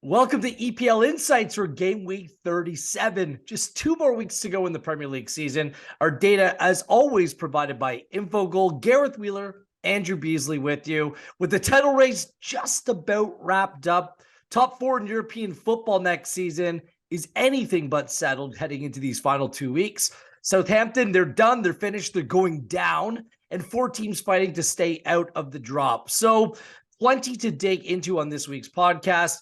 Welcome to EPL Insights for Gameweek 37. Just 2 more weeks to go in the Premier League season. Our data, as always, provided by Infogol. Gareth Wheeler, Andrew Beasley with you. With the title race just about wrapped up, top 4 in European football next season is anything but settled heading into these final 2 weeks. Southampton, they're done, they're finished, they're going down, and 4 teams fighting to stay out of the drop. So plenty to dig into on this week's podcast.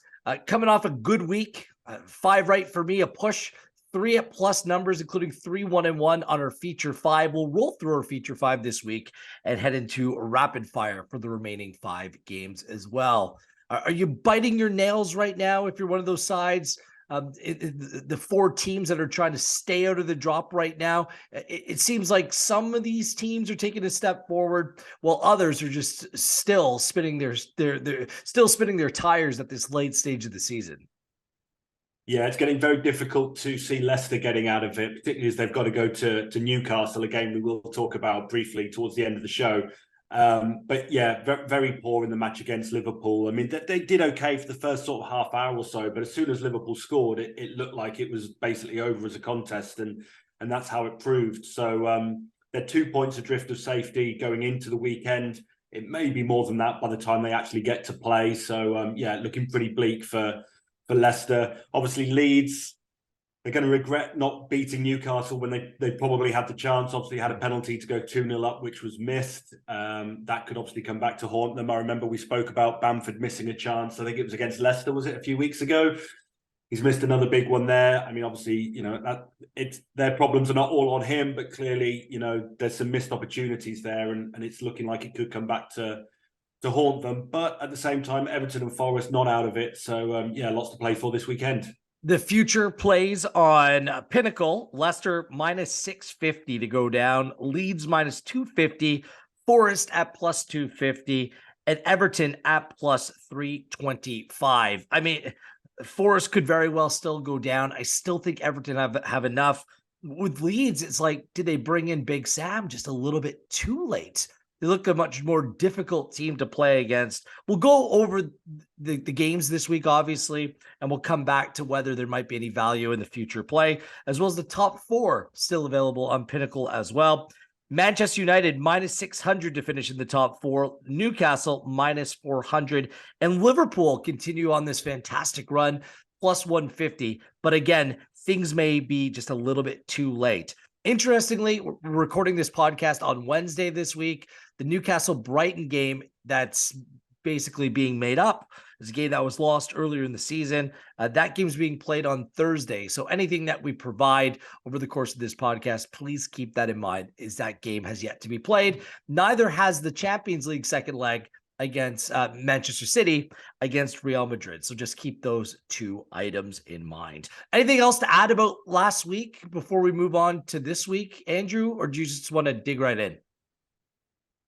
Coming off a good week, 5 right for me, a push, 3 at plus numbers, including 3 1-1 on our feature 5. We'll roll through our feature 5 this week and head into rapid fire for the remaining 5 games as well. Are you biting your nails right now if you're one of those sides? The 4 teams that are trying to stay out of the drop right now, it seems like some of these teams are taking a step forward, while others are just still spinning their tires at this late stage of the season. Yeah, it's getting very difficult to see Leicester getting out of it, particularly as they've got to go to Newcastle, a game we will talk about briefly towards the end of the show. But yeah, very poor in the match against Liverpool. I mean, they did okay for the first sort of half hour or so, but as soon as Liverpool scored, it looked like it was basically over as a contest, and that's how it proved. So they're 2 points adrift of safety going into the weekend. It may be more than that by the time they actually get to play. So yeah, looking pretty bleak for Leicester. Obviously, Leeds, they're going to regret not beating Newcastle when they probably had the chance. Obviously had a penalty to go 2-0 up, which was missed. That could obviously come back to haunt them. I remember we spoke about Bamford missing a chance. I think it was against Leicester, was it, a few weeks ago? He's missed another big one there. I mean, obviously, you know, their problems are not all on him, but clearly, you know, there's some missed opportunities there, and it's looking like it could come back to haunt them. But at the same time, Everton and Forest not out of it. So yeah, lots to play for this weekend. The future plays on Pinnacle, Leicester minus 650 to go down, Leeds minus 250, Forest at plus 250, and Everton at plus 325. I mean, Forest could very well still go down. I still think Everton have enough. With Leeds, it's like, did they bring in Big Sam just a little bit too late? They look a much more difficult team to play against. We'll go over the games this week, obviously, and we'll come back to whether there might be any value in the future play, as well as the top 4 still available on Pinnacle as well. Manchester United minus 600 to finish in the top 4. Newcastle minus 400. And Liverpool continue on this fantastic run, plus 150. But again, things may be just a little bit too late. Interestingly, we're recording this podcast on Wednesday this week. The Newcastle-Brighton game that's basically being made up is a game that was lost earlier in the season. That game's being played on Thursday. So anything that we provide over the course of this podcast, please keep that in mind, is that game has yet to be played. Neither has the Champions League second leg against Manchester City against Real Madrid. So just keep those 2 items in mind. Anything else to add about last week before we move on to this week, Andrew, or do you just want to dig right in?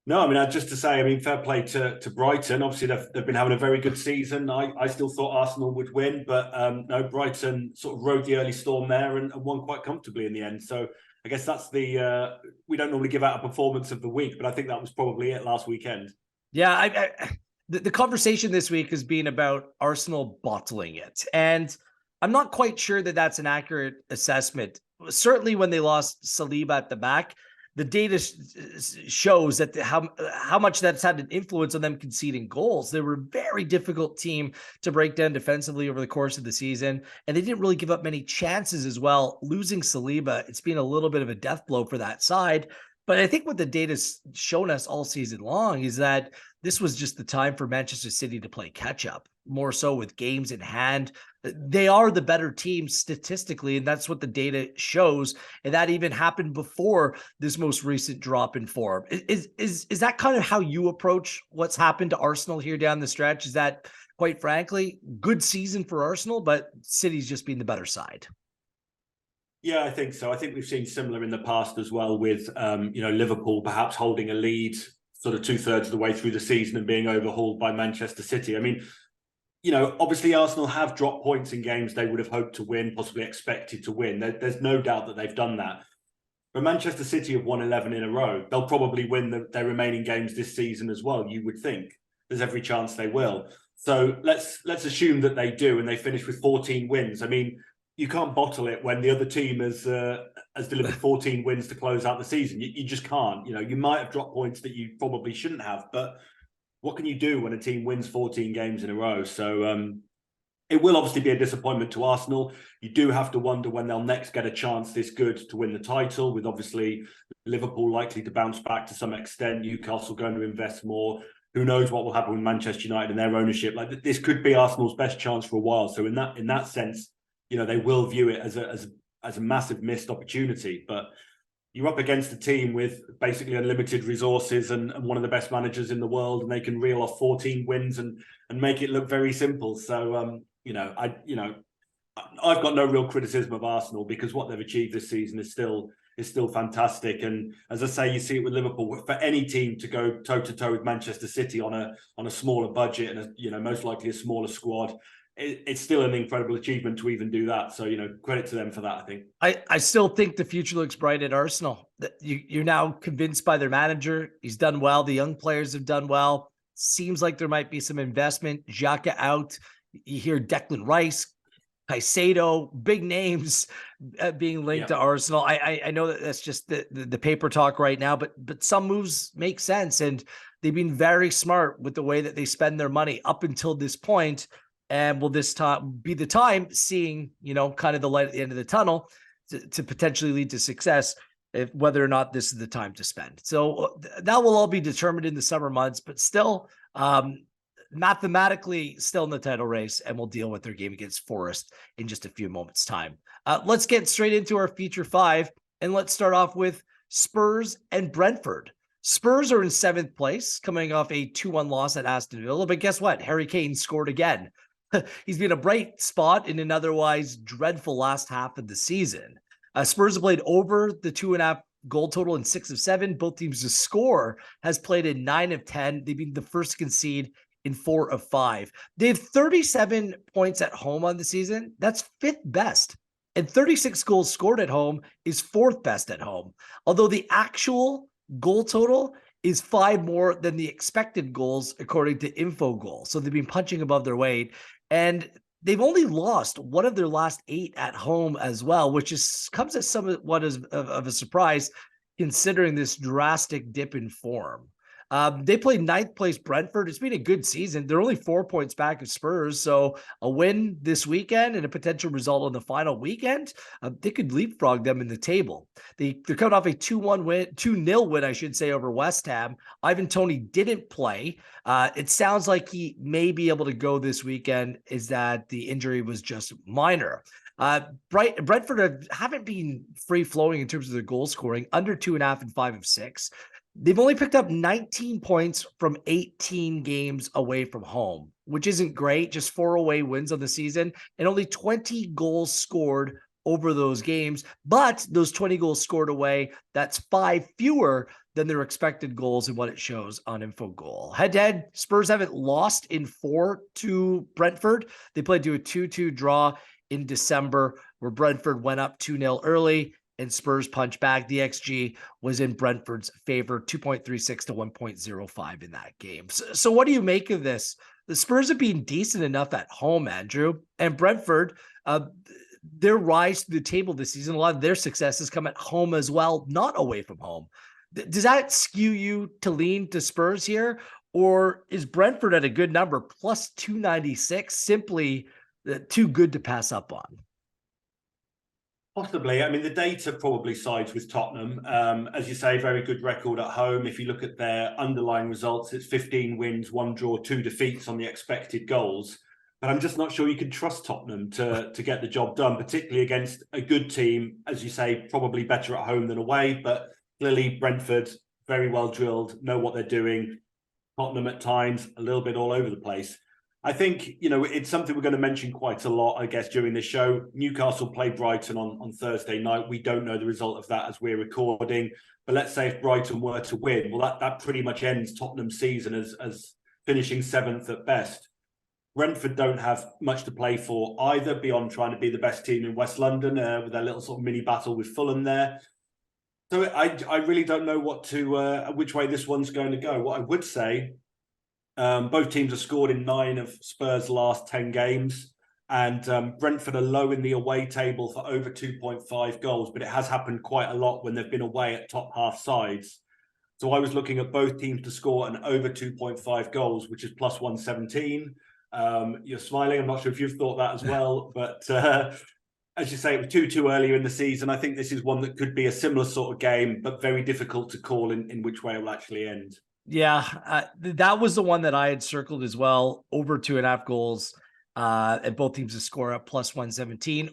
No, I mean, just to say, I mean, fair play to Brighton. Obviously, they've been having a very good season. I still thought Arsenal would win, but no, Brighton sort of rode the early storm there and won quite comfortably in the end. So I guess that's we don't normally give out a performance of the week, but I think that was probably it last weekend. Yeah, the conversation this week has been about Arsenal bottling it. And I'm not quite sure that that's an accurate assessment. Certainly when they lost Saliba at the back, the data shows that how much that's had an influence on them conceding goals. They were a very difficult team to break down defensively over the course of the season, and they didn't really give up many chances as well. Losing Saliba, it's been a little bit of a death blow for that side. But I think what the data's shown us all season long is that this was just the time for Manchester City to play catch up, more so with games in hand. They are the better team statistically, and that's what the data shows. And that even happened before this most recent drop in form. Is that kind of how you approach what's happened to Arsenal here down the stretch? Is that, quite frankly, good season for Arsenal, but City's just being the better side? Yeah, I think so. I think we've seen similar in the past as well with, Liverpool perhaps holding a lead sort of 2/3 of the way through the season and being overhauled by Manchester City. I mean, you know, obviously Arsenal have dropped points in games they would have hoped to win, possibly expected to win. There's no doubt that they've done that. But Manchester City have won 11 in a row. They'll probably win their remaining games this season as well, you would think. There's every chance they will. So let's assume that they do, and they finish with 14 wins. I mean, you can't bottle it when the other team has delivered 14 wins to close out the season. You just can't. You know, you might have dropped points that you probably shouldn't have, but what can you do when a team wins 14 games in a row? So it will obviously be a disappointment to Arsenal. You do have to wonder when they'll next get a chance this good to win the title, with obviously Liverpool likely to bounce back to some extent, Newcastle going to invest more. Who knows what will happen with Manchester United and their ownership? Like, this could be Arsenal's best chance for a while. So in that sense, you know, they will view it as a massive missed opportunity. But you're up against a team with basically unlimited resources and one of the best managers in the world, and they can reel off 14 wins and make it look very simple. So I've got no real criticism of Arsenal, because what they've achieved this season is still fantastic. And as I say, you see it with Liverpool. For any team to go toe to toe with Manchester City on a smaller budget and most likely a smaller squad, it's still an incredible achievement to even do that. So, credit to them for that, I think. I still think the future looks bright at Arsenal. You're now convinced by their manager. He's done well. The young players have done well. Seems like there might be some investment. Xhaka out. You hear Declan Rice, Caicedo, big names being linked to Arsenal. I know that that's just the paper talk right now, but some moves make sense, and they've been very smart with the way that they spend their money up until this point. And will this time be the time, seeing, kind of the light at the end of the tunnel to potentially lead to success, whether or not this is the time to spend. So that will all be determined in the summer months, but still mathematically still in the title race, and we'll deal with their game against Forest in just a few moments' time. Let's get straight into our feature five, and let's start off with Spurs and Brentford. Spurs are in 7th place, coming off a 2-1 loss at Aston Villa, but guess what? Harry Kane scored again. He's been a bright spot in an otherwise dreadful last half of the season. Spurs have played over the 2.5 goal total in 6 of 7. Both teams to score has played in 9 of 10. They've been the first to concede in 4 of 5. They have 37 points at home on the season. That's 5th best. And 36 goals scored at home is 4th best at home. Although the actual goal total is 5 more than the expected goals, according to Infogol. So they've been punching above their weight. And they've only lost 1 of their last 8 at home as well, which comes as somewhat of a surprise, considering this drastic dip in form. They played 9th place Brentford. It's been a good season. They're only 4 points back of Spurs. So a win this weekend and a potential result on the final weekend, they could leapfrog them in the table. They're coming off a 2-0 win, I should say, over West Ham. Ivan Toney didn't play. It sounds like he may be able to go this weekend, is that the injury was just minor. Brentford haven't been free-flowing in terms of their goal scoring, under 2.5 and 5 of 6. They've only picked up 19 points from 18 games away from home, which isn't great. Just 4 away wins on the season and only 20 goals scored over those games. But those 20 goals scored away, that's 5 fewer than their expected goals and what it shows on Infogol. Head-to-head, Spurs haven't lost in 4 to Brentford. They played to a 2-2 draw in December, where Brentford went up 2-0 early and Spurs punch back. The XG was in Brentford's favor, 2.36 to 1.05 in that game. So what do you make of this? The Spurs have been decent enough at home, Andrew, and Brentford, their rise to the table this season, a lot of their success has come at home as well, not away from home. Does that skew you to lean to Spurs here? Or is Brentford at a good number, plus 296, simply too good to pass up on? Possibly. I mean, the data probably sides with Tottenham. As you say, very good record at home. If you look at their underlying results, it's 15 wins, 1 draw, 2 defeats on the expected goals. But I'm just not sure you can trust Tottenham to get the job done, particularly against a good team. As you say, probably better at home than away. But clearly, Brentford, very well drilled, know what they're doing. Tottenham at times, a little bit all over the place. I think, it's something we're going to mention quite a lot, I guess, during this show. Newcastle play Brighton on Thursday night. We don't know the result of that as we're recording. But let's say if Brighton were to win, well, that pretty much ends Tottenham's season as finishing 7th at best. Brentford don't have much to play for either, beyond trying to be the best team in West London with their little sort of mini battle with Fulham there. So I really don't know which way this one's going to go. What I would say, Both teams have scored in 9 of Spurs' last 10 games. And Brentford are low in the away table for over 2.5 goals, but it has happened quite a lot when they've been away at top half sides. So I was looking at both teams to score an over 2.5 goals, which is plus 117. You're smiling. I'm not sure if you've thought that as well, but as you say, it was 2-2 earlier in the season. I think this is one that could be a similar sort of game, but very difficult to call in which way it will actually end. Yeah, that was the one that I had circled as well. Over 2.5 goals, and both teams to score at plus 117.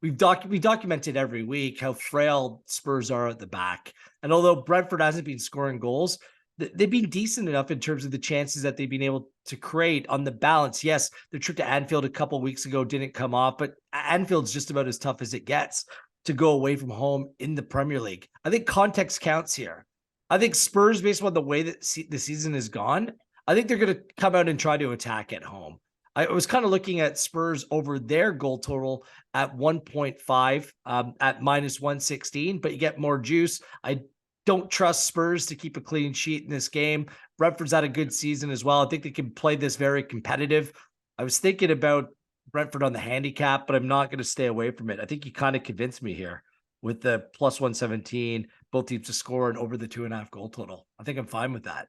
We documented every week how frail Spurs are at the back, and although Brentford hasn't been scoring goals, they've been decent enough in terms of the chances that they've been able to create on the balance. Yes, the trip to Anfield a couple of weeks ago didn't come off, but Anfield's just about as tough as it gets to go away from home in the Premier League. I think context counts here. I think Spurs, based on the way that the season has gone, I think they're going to come out and try to attack at home. I was kind of looking at Spurs over their goal total at 1.5 at minus 116, but you get more juice. I don't trust Spurs to keep a clean sheet in this game. Brentford's had a good season as well. I think they can play this very competitive. I was thinking about Brentford on the handicap, but I'm not going to stay away from it. I think you kind of convinced me here with the plus 117, both teams to score and over the 2.5 goal total. I think I'm fine with that.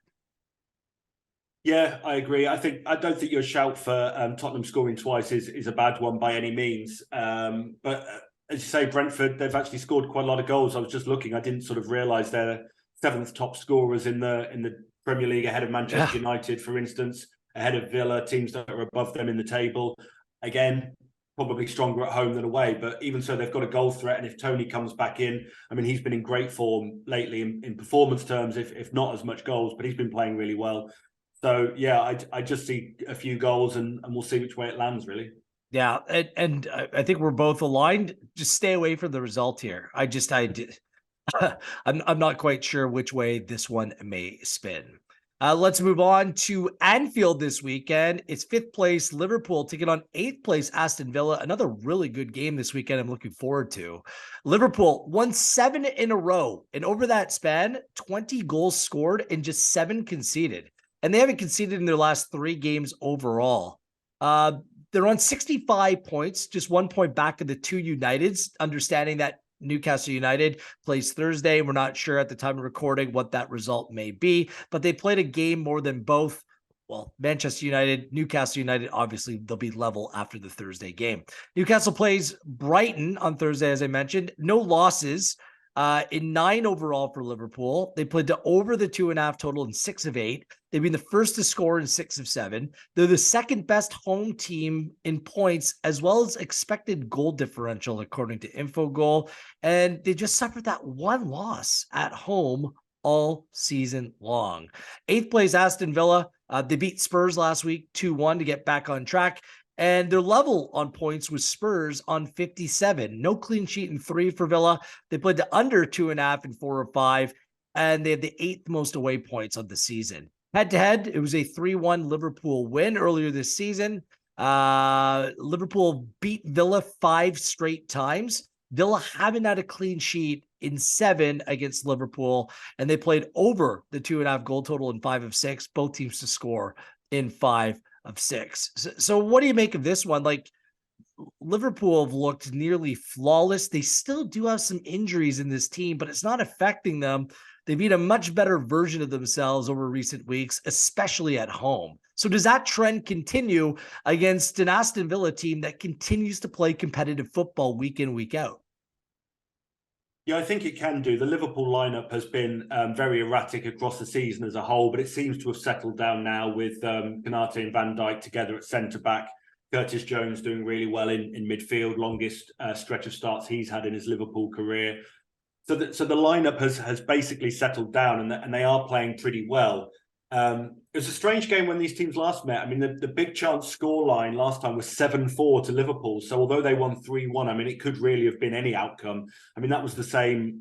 Yeah, I agree. I don't think your shout for Tottenham scoring twice is a bad one by any means. But as you say, Brentford, they've actually scored quite a lot of goals. I was just looking. I didn't sort of realise they're 7th top scorers in the Premier League, ahead of Manchester United, for instance, ahead of Villa, teams that are above them in the table. Again, probably stronger at home than away, but even so, they've got a goal threat. And if Tony comes back in, I mean, he's been in great form lately in performance terms, if not as much goals, but he's been playing really well. So, yeah, I just see a few goals and we'll see which way it lands, really. Yeah, and I think we're both aligned. Just stay away from the result here. I'm not quite sure which way this one may spin. Let's move on to Anfield this weekend. It's 5th place Liverpool taking on 8th place Aston Villa. Another really good game this weekend I'm looking forward to. Liverpool won 7 in a row, and over that span, 20 goals scored and just 7 conceded. And they haven't conceded in their last 3 games overall. They're on 65 points, just 1 point back of the 2 Uniteds, understanding that Newcastle United plays Thursday. We're not sure at the time of recording what that result may be, but they played a game more than both. Well, Manchester United, Newcastle United, obviously they'll be level after the Thursday game. Newcastle plays Brighton on Thursday, as I mentioned. No losses in 9 overall for Liverpool. They played to over the 2.5 total in 6 of 8. They've been the first to score in 6 of 7. They're the second best home team in points, as well as expected goal differential, according to Infogol. And they just suffered that 1 loss at home all season long. 8th place Aston Villa. They beat Spurs last week 2-1 to get back on track. And they're level on points with Spurs on 57. No clean sheet in 3 for Villa. They played to under 2.5 in 4 of 5. And they have the 8th most away points of the season. Head-to-head, it was a 3-1 Liverpool win earlier this season. Liverpool beat Villa 5 straight times. Villa haven't had a clean sheet in 7 against Liverpool, and they played over the 2.5 goal total in 5 of 6. Both teams to score in 5 of 6. So what do you make of this one? Like, Liverpool have looked nearly flawless. They still do have some injuries in this team, but it's not affecting them. They've been a much better version of themselves over recent weeks, especially at home. So does that trend continue against an Aston Villa team that continues to play competitive football week in, week out? Yeah, I think it can do. The Liverpool lineup has been very erratic across the season as a whole, but it seems to have settled down now with Konate and Van Dijk together at centre-back. Curtis Jones doing really well in midfield, longest stretch of starts he's had in his Liverpool career. So the lineup has basically settled down, and they are playing pretty well. It was a strange game when these teams last met. I mean, the big chance scoreline last time was 7-4 to Liverpool. So although they won 3-1, I mean, it could really have been any outcome. I mean, that was the same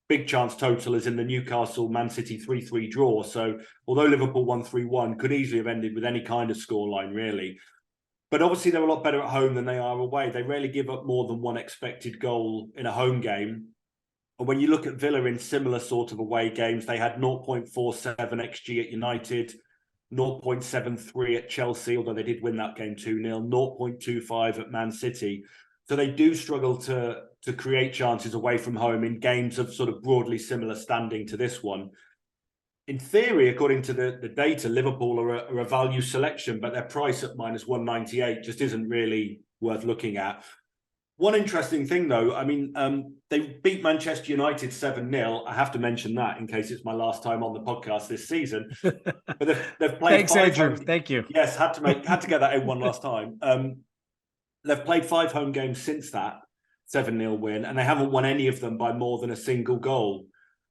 big chance total as in the Newcastle Man City 3-3 draw. So although Liverpool won 3-1, could easily have ended with any kind of scoreline, really. But obviously, they're a lot better at home than they are away. They rarely give up more than 1 expected goal in a home game. And when you look at Villa in similar sort of away games, they had 0.47 XG at United, 0.73 at Chelsea, although they did win that game 2-0, 0.25 at Man City. So they do struggle to create chances away from home in games of sort of broadly similar standing to this one. In theory, according to the data, Liverpool are a value selection, but their price at -198 just isn't really worth looking at. One interesting thing, though, I mean, they beat Manchester United 7-0. I have to mention that in case it's my last time on the podcast this season. But they've played Thanks, Andrew. Thank you. Yes, had to get that in one last time. They've played 5 home games since that 7-0 win, and they haven't won any of them by more than a single goal.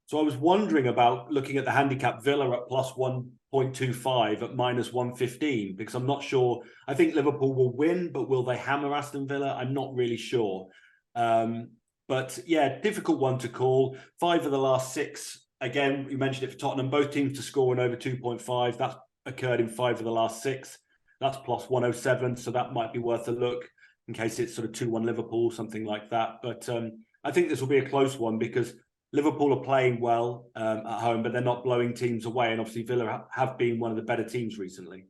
So I was wondering about looking at the handicap Villa at +1.25 at -115, because I'm not sure. I think Liverpool will win, but will they hammer Aston Villa? I'm not really sure. But yeah, difficult one to call. 5 of the last 6, again, you mentioned it for Tottenham, both teams to score in over 2.5. That's occurred in 5 of the last 6. That's +107, so that might be worth a look in case it's sort of 2-1 Liverpool, something like that. But I think this will be a close one because Liverpool are playing well at home, but they're not blowing teams away. And obviously Villa have been one of the better teams recently.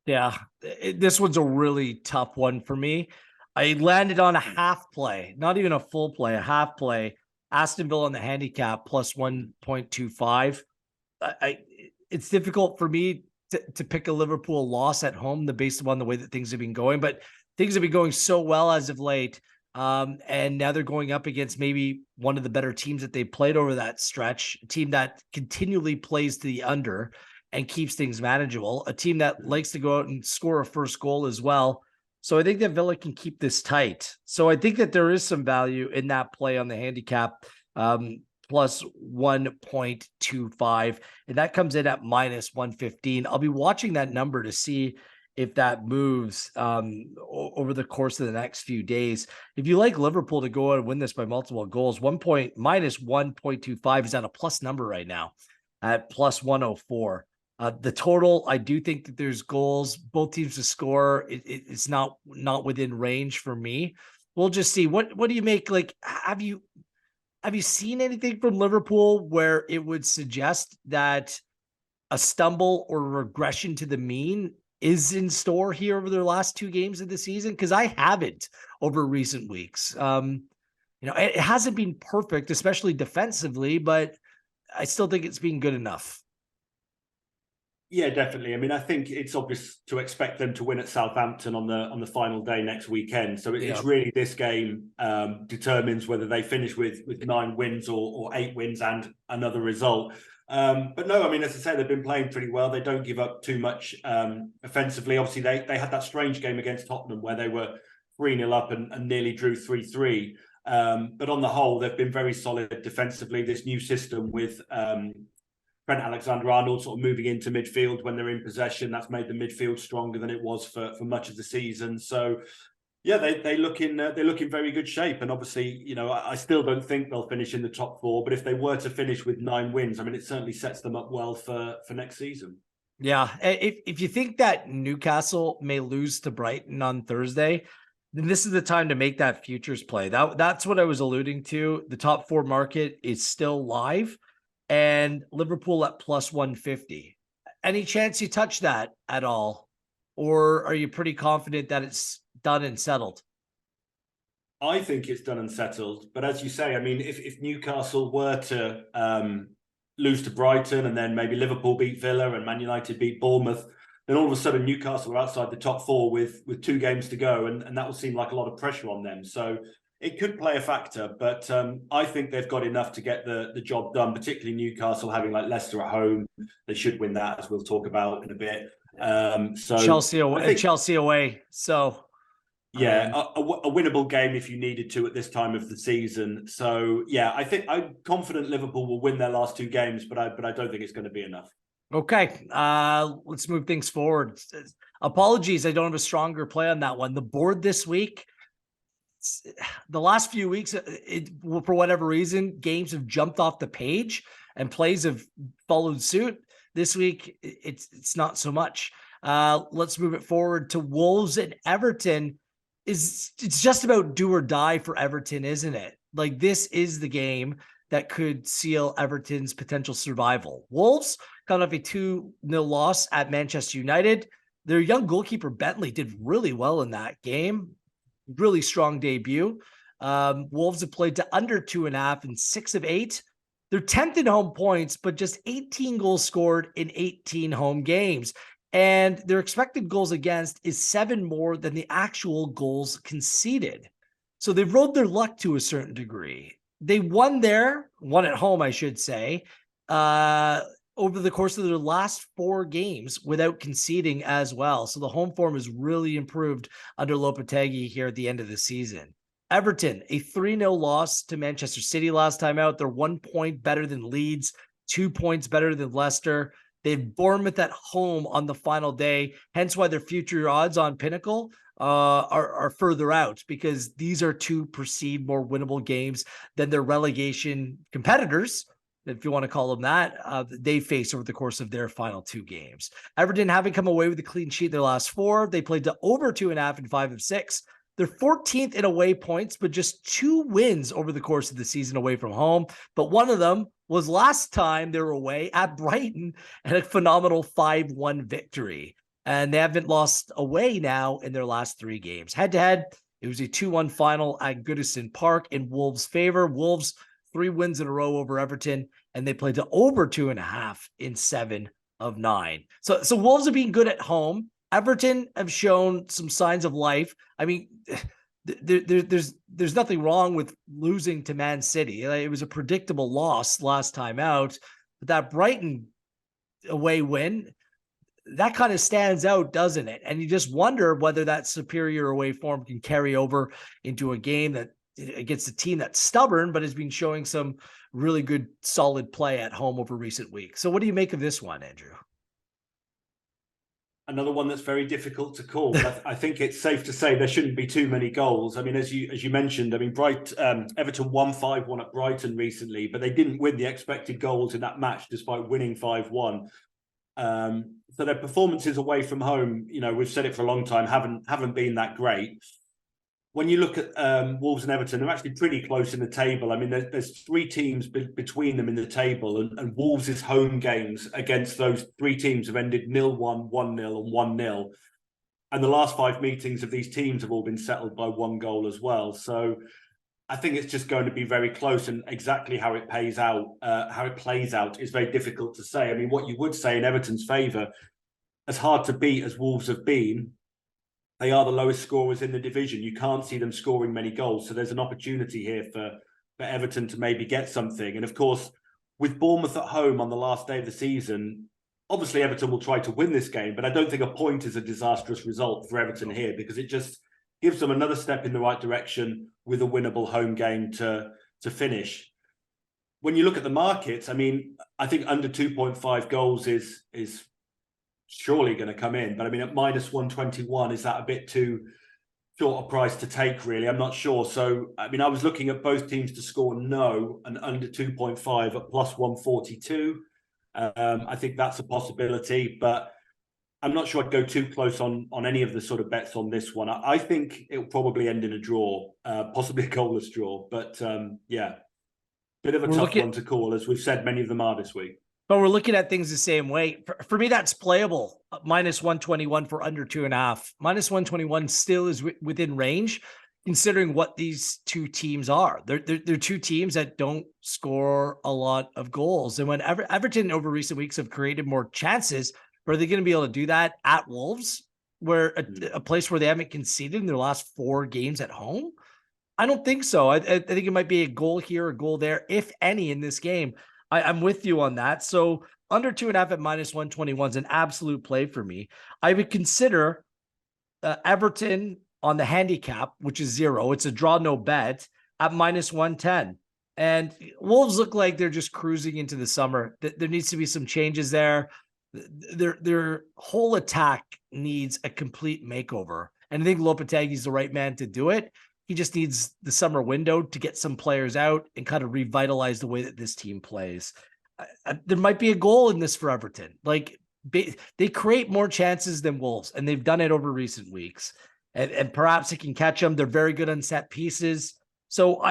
Yeah, this one's a really tough one for me. I landed on a half play, not even a full play, a half play. Aston Villa on the handicap +1.25. It's difficult for me to pick a Liverpool loss at home based upon the way that things have been going, but things have been going so well as of late. And now they're going up against maybe one of the better teams that they played over that stretch, a team that continually plays to the under and keeps things manageable, a team that likes to go out and score a first goal as well. So I think that Villa can keep this tight. So I think that there is some value in that play on the handicap, +1.25, and that comes in at -115. I'll be watching that number to see if that moves over the course of the next few days. If you like Liverpool to go out and win this by multiple goals, -1.25 is at a plus number right now at +104. The total, I do think that there's goals, both teams to score. It's not within range for me. We'll just see. What do you make? Like, have you seen anything from Liverpool where it would suggest that a stumble or regression to the mean is in store here over their last 2 games of the season? Because I haven't over recent weeks. It hasn't been perfect, especially defensively, but I still think it's been good enough. Yeah, definitely. I mean, I think it's obvious to expect them to win at Southampton on the final day next weekend. So it's really this game determines whether they finish with 9 wins or 8 wins and another result. But no, I mean, as I say, they've been playing pretty well. They don't give up too much offensively. Obviously, they had that strange game against Tottenham where they were 3-0 up and nearly drew 3-3. But on the whole, they've been very solid defensively. This new system with Trent Alexander-Arnold sort of moving into midfield when they're in possession, that's made the midfield stronger than it was for much of the season. So yeah, they look in very good shape. And obviously, I still don't think they'll finish in the top 4, but if they were to finish with 9 wins, I mean, it certainly sets them up well for next season. Yeah. If you think that Newcastle may lose to Brighton on Thursday, then this is the time to make that futures play. That's what I was alluding to. The top 4 market is still live, and Liverpool at +150. Any chance you touch that at all? Or are you pretty confident that it's done and settled? I think it's done and settled. But as you say, I mean, if Newcastle were to lose to Brighton and then maybe Liverpool beat Villa and Man United beat Bournemouth, then all of a sudden Newcastle are outside the top 4 with 2 games to go. And that will seem like a lot of pressure on them. So it could play a factor, but I think they've got enough to get the job done, particularly Newcastle having like Leicester at home. They should win that, as we'll talk about in a bit. So Chelsea away. So yeah, a winnable game if you needed to at this time of the season. So yeah, I think I'm confident Liverpool will win their last 2 games, but I don't think it's going to be enough. Okay, let's move things forward. Apologies, I don't have a stronger play on that one. The board this week, the last few weeks, for whatever reason, games have jumped off the page and plays have followed suit. This week, it's not so much. Let's move it forward to Wolves and Everton. It's just about do or die for Everton, isn't it? Like, this is the game. that could seal Everton's potential survival. Wolves got off a 2-0 loss at Manchester United. Their young goalkeeper Bentley did really well in that game. Really strong debut. Wolves have played to under 2.5 in 6 of 8. They're 10th in home points, but just 18 goals scored in 18 home games. And their expected goals against is 7 more than the actual goals conceded. So they've rode their luck to a certain degree. They won at home, I should say, over the course of their last 4 games without conceding as well. So the home form has really improved under Lopetegui here at the end of the season. Everton, a 3-0 loss to Manchester City last time out. They're 1 point better than Leeds, 2 points better than Leicester. They have Bournemouth at home on the final day, hence why their future odds on Pinnacle are further out, because these are 2 perceived more winnable games than their relegation competitors, if you want to call them that, they face over the course of their final 2 games. Everton haven't come away with a clean sheet their last 4. They played to over 2.5 in 5 of 6. They're 14th in away points, but just 2 wins over the course of the season away from home. But one of them was last time they were away at Brighton and a phenomenal 5-1 victory. And they haven't lost away now in their last 3 games. Head-to-head, it was a 2-1 final at Goodison Park in Wolves' favor. Wolves 3 wins in a row over Everton, and they played to over 2.5 in 7 of 9. So Wolves are being good at home. Everton have shown some signs of life. I mean, there's nothing wrong with losing to Man City. It was a predictable loss last time out, but that Brighton away win, that kind of stands out, doesn't it? And you just wonder whether that superior away form can carry over into a game that against a team that's stubborn, but has been showing some really good, solid play at home over recent weeks. So what do you make of this one, Andrew? Another one that's very difficult to call. But I think it's safe to say there shouldn't be too many goals. I mean, as you mentioned, I mean, Everton won 5-1 at Brighton recently, but they didn't win the expected goals in that match despite winning 5-1. So their performances away from home, we've said it for a long time, haven't been that great. When you look at Wolves and Everton, they're actually pretty close in the table. I mean, there's 3 teams between them in the table, and Wolves' home games against those 3 teams have ended 0-1, 1-0, and 1-0. And the last 5 meetings of these teams have all been settled by 1 goal as well. So I think it's just going to be very close, and exactly how it plays out is very difficult to say. I mean, what you would say in Everton's favour, as hard to beat as Wolves have been, they are the lowest scorers in the division. You can't see them scoring many goals. So there's an opportunity here for Everton to maybe get something. And of course, with Bournemouth at home on the last day of the season, obviously Everton will try to win this game, but I don't think a point is a disastrous result for Everton here, because it just gives them another step in the right direction with a winnable home game to finish. When you look at the markets, I mean, I think under 2.5 goals is surely going to come in. But I mean, at minus 121, is that a bit too short a price to take, really? I'm not sure. So, I mean, I was looking at both teams to score no and under 2.5 at plus 142. I think that's a possibility, but I'm not sure I'd go too close on any of the sort of bets on this one. I think it'll probably end in a draw, possibly a goalless draw. But yeah, bit of a tough one to call, as we've said, many of them are this week. But we're looking at things the same way. For me, that's playable. Minus 121 for under 2.5. Minus 121 still is within range, considering what these 2 teams are. They're 2 teams that don't score a lot of goals. And when Everton over recent weeks have created more chances, are they going to be able to do that at Wolves, where a place where they haven't conceded in their last 4 games at home? I don't think so. I think it might be a goal here, a goal there, if any, in this game. I'm with you on that. So under 2.5 at minus 121 is an absolute play for me. I would consider Everton on the handicap, which is 0. It's a draw, no bet, at minus 110. And Wolves look like they're just cruising into the summer. There needs to be some changes there. Their whole attack needs a complete makeover. And I think Lopetegui's the right man to do it. He just needs the summer window to get some players out and kind of revitalize the way that this team plays. There might be a goal in this for Everton. Like, they create more chances than Wolves, and they've done it over recent weeks. And perhaps it can catch them. They're very good on set pieces. So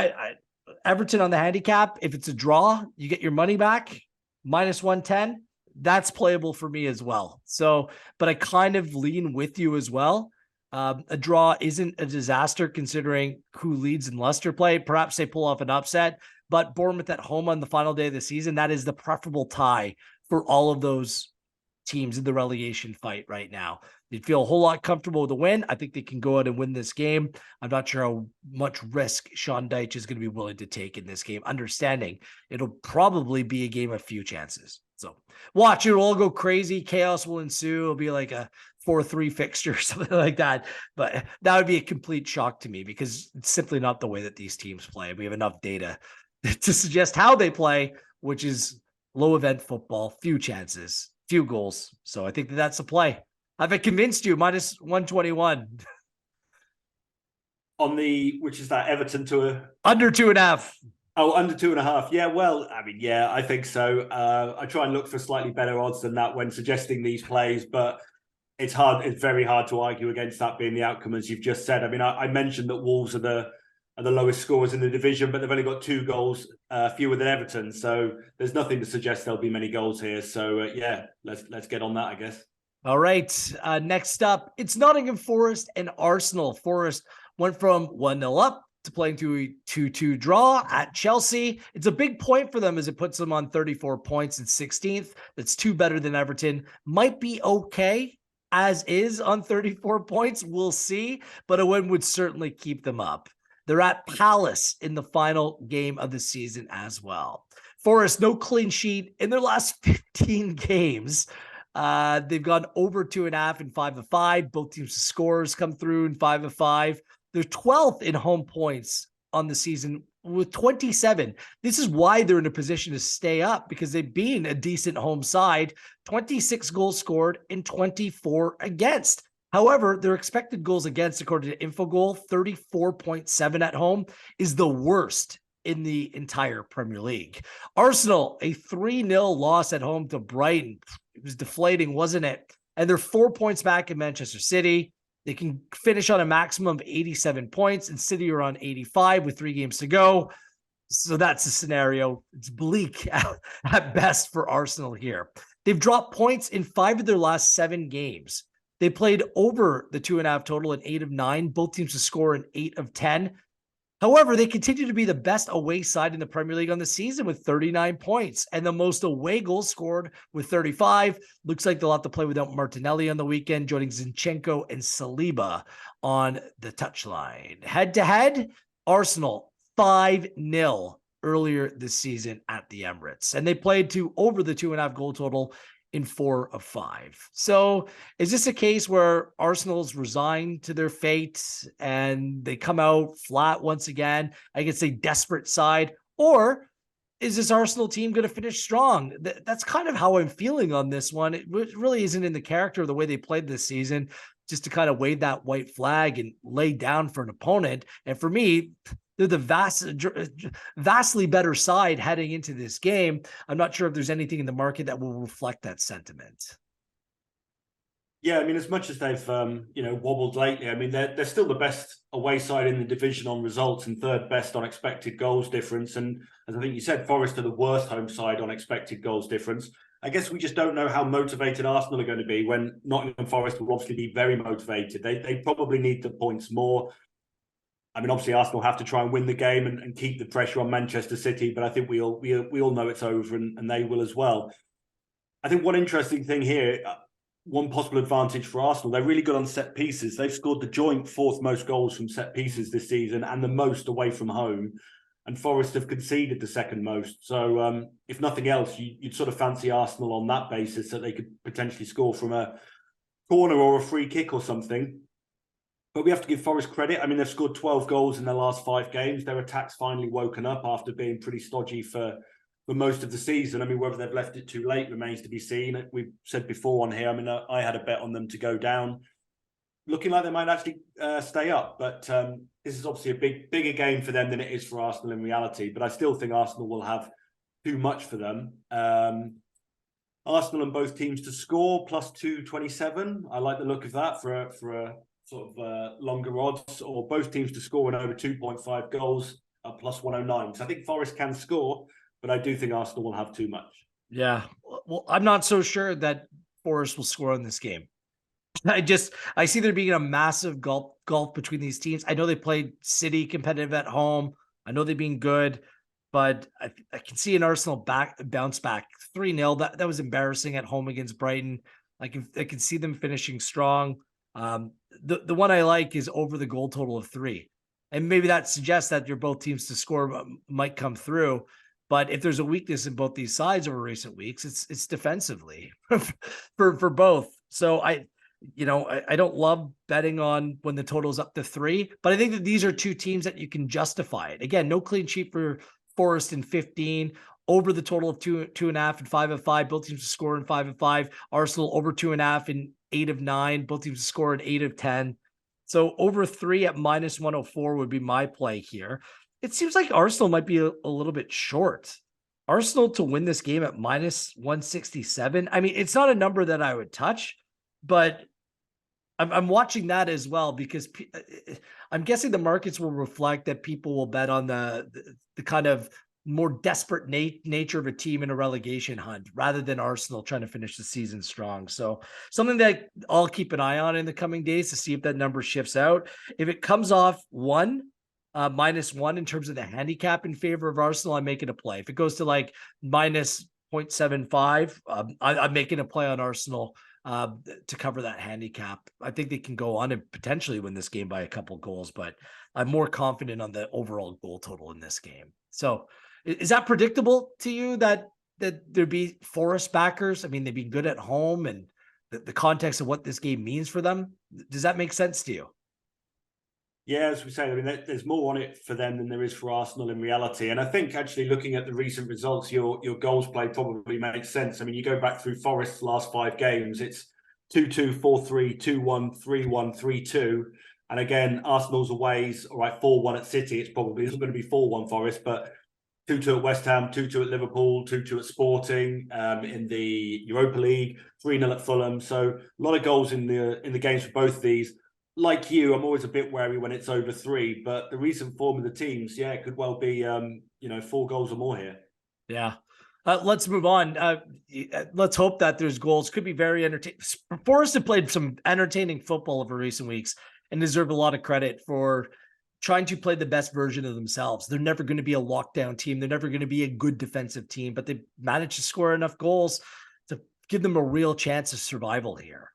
Everton on the handicap, if it's a draw, you get your money back, -110. That's playable for me as well. So, but I kind of lean with you as well. A draw isn't a disaster considering who leads in Leicester play. Perhaps they pull off an upset, but Bournemouth at home on the final day of the season, that is the preferable tie for all of those teams in the relegation fight right now. They'd feel a whole lot comfortable with a win. I think they can go out and win this game. I'm not sure how much risk Sean Dyche is going to be willing to take in this game, understanding it'll probably be a game of few chances. So watch, it will all go crazy. Chaos will ensue. It'll be like a 4-3 fixture or something like that. But that would be a complete shock to me because it's simply not the way that these teams play. We have enough data to suggest how they play, which is low event football, few chances, few goals. So I think that's a play. Have I convinced you? -121. On the, which is that, Everton to a... Under 2.5. Oh, under 2.5. Yeah, well, I mean, yeah, I think so. I try and look for slightly better odds than that when suggesting these plays, but it's hard. It's very hard to argue against that being the outcome, as you've just said. I mean, I mentioned that Wolves are the lowest scorers in the division, but they've only got 2 goals fewer than Everton. So there's nothing to suggest there'll be many goals here. So yeah, let's get on that, I guess. All right. Next up, it's Nottingham Forest and Arsenal. Forest went from 1-0 up to playing to a 2-2 draw at Chelsea. It's a big point for them as it puts them on 34 points and 16th. That's 2 better than Everton. Might be okay as is on 34 points. We'll see, but a win would certainly keep them up. They're at Palace in the final game of the season as well. Forest, no clean sheet in their last 15 games. They've gone over 2.5 in 5 of 5. Both teams' scores come through in 5 of 5. They're 12th in home points on the season with 27. This is why they're in a position to stay up, because they've been a decent home side. 26 goals scored and 24 against. However, their expected goals against, according to Infogol, 34.7 at home, is the worst in the entire Premier League. Arsenal, a 3-0 loss at home to Brighton. It was deflating, wasn't it? And they're 4 points back in Manchester City. They can finish on a maximum of 87 points, and City are on 85 with 3 games to go. So that's the scenario. It's bleak at best for Arsenal here. They've dropped points in 5 of their last 7 games. They played over the 2.5 total in 8 of 9. Both teams to score in 8 of 10. However, they continue to be the best away side in the Premier League on the season with 39 points and the most away goals scored with 35. Looks like they'll have to play without Martinelli on the weekend, joining Zinchenko and Saliba on the touchline. Head-to-head, Arsenal 5-0 earlier this season at the Emirates. And they played to over the 2.5 goal total in 4 of 5. So is this a case where Arsenal's resigned to their fate and they come out flat once again against a desperate side? Or is this Arsenal team going to finish strong? That's kind of how I'm feeling on this one. It really isn't in the character of the way they played this season, just to kind of wave that white flag and lay down for an opponent. And for me, they're the vastly better side heading into this game. I'm not sure if there's anything in the market that will reflect that sentiment. Yeah, I mean, as much as they've wobbled lately, I mean, they're still the best away side in the division on results and 3rd best on expected goals difference. And as I think you said, Forest are the worst home side on expected goals difference. I guess we just don't know how motivated Arsenal are going to be when Nottingham Forest will obviously be very motivated. They probably need the points more. I mean, obviously, Arsenal have to try and win the game and keep the pressure on Manchester City, but I think we all know it's over, and they will as well. I think one interesting thing here, one possible advantage for Arsenal, they're really good on set pieces. They've scored the joint 4th most goals from set pieces this season and the most away from home, and Forest have conceded the 2nd most. So if nothing else, you'd sort of fancy Arsenal on that basis, that they could potentially score from a corner or a free kick or something. But we have to give Forest credit. I mean, they've scored 12 goals in their last 5 games. Their attack's finally woken up after being pretty stodgy for most of the season. I mean, whether they've left it too late remains to be seen. We've said before on here, I mean, I had a bet on them to go down. Looking like they might actually stay up. But this is obviously a bigger game for them than it is for Arsenal in reality. But I still think Arsenal will have too much for them. Arsenal and both teams to score plus 227. I like the look of that for a sort of longer odds, or both teams to score in over 2.5 goals. at plus 109. So I think Forest can score, but I do think Arsenal will have too much. Yeah. Well, I'm not so sure that Forest will score in this game. I see there being a massive gulf between these teams. I know they played City competitive at home. I know they've been good, but I can see an Arsenal bounce back 3-0. That was embarrassing at home against Brighton. I can see them finishing strong. The one I like is over the goal total of 3. And maybe that suggests that your both teams to score might come through. But if there's a weakness in both these sides over recent weeks, it's defensively for both. So I don't love betting on when the total is up to 3, but I think that these are two teams that you can justify it. Again, no clean sheet for Forest in 15, over the total of 2.5 and 5 of 5. Both teams to score in 5 of 5. Arsenal over 2.5 in 8 of 9. Both teams to score in 8 of 10. So over 3 at minus 104 would be my play here. It seems like Arsenal might be a little bit short. Arsenal to win this game at minus 167. I mean, it's not a number that I would touch, but I'm watching that as well because I'm guessing the markets will reflect that people will bet on the kind of more desperate nature of a team in a relegation hunt rather than Arsenal trying to finish the season strong. So something that I'll keep an eye on in the coming days to see if that number shifts out. If it comes off minus 1 in terms of the handicap in favor of Arsenal, I'm making a play. If it goes to like minus 0.75, I'm making a play on Arsenal to cover that handicap. I think they can go on and potentially win this game by a couple goals, but I'm more confident on the overall goal total in this game. So is that predictable to you that there'd be Forest backers? I mean, they've been good at home and the context of what this game means for them. Does that make sense to you? Yeah, as we say, I mean, there's more on it for them than there is for Arsenal in reality. And I think actually looking at the recent results, your goals play probably makes sense. I mean, you go back through Forest's last 5 games, it's 2-2, 4-3, 2-1, 3-1, 3-2. And again, Arsenal's aways, all right, 4-1 at City. It's probably not going to be 4-1 Forest, but 2-2 at West Ham, 2-2 at Liverpool, 2-2 at Sporting in the Europa League, 3-0 at Fulham. So a lot of goals in the games for both of these. Like you, I'm always a bit wary when it's over 3, but the recent form of the teams, it could well be 4 goals or more here. Yeah. Let's move on. Let's hope that there's goals. Could be very entertaining. Forest have played some entertaining football over recent weeks and deserve a lot of credit for trying to play the best version of themselves. They're never going to be a lockdown team. They're never going to be a good defensive team, but they managed to score enough goals to give them a real chance of survival here.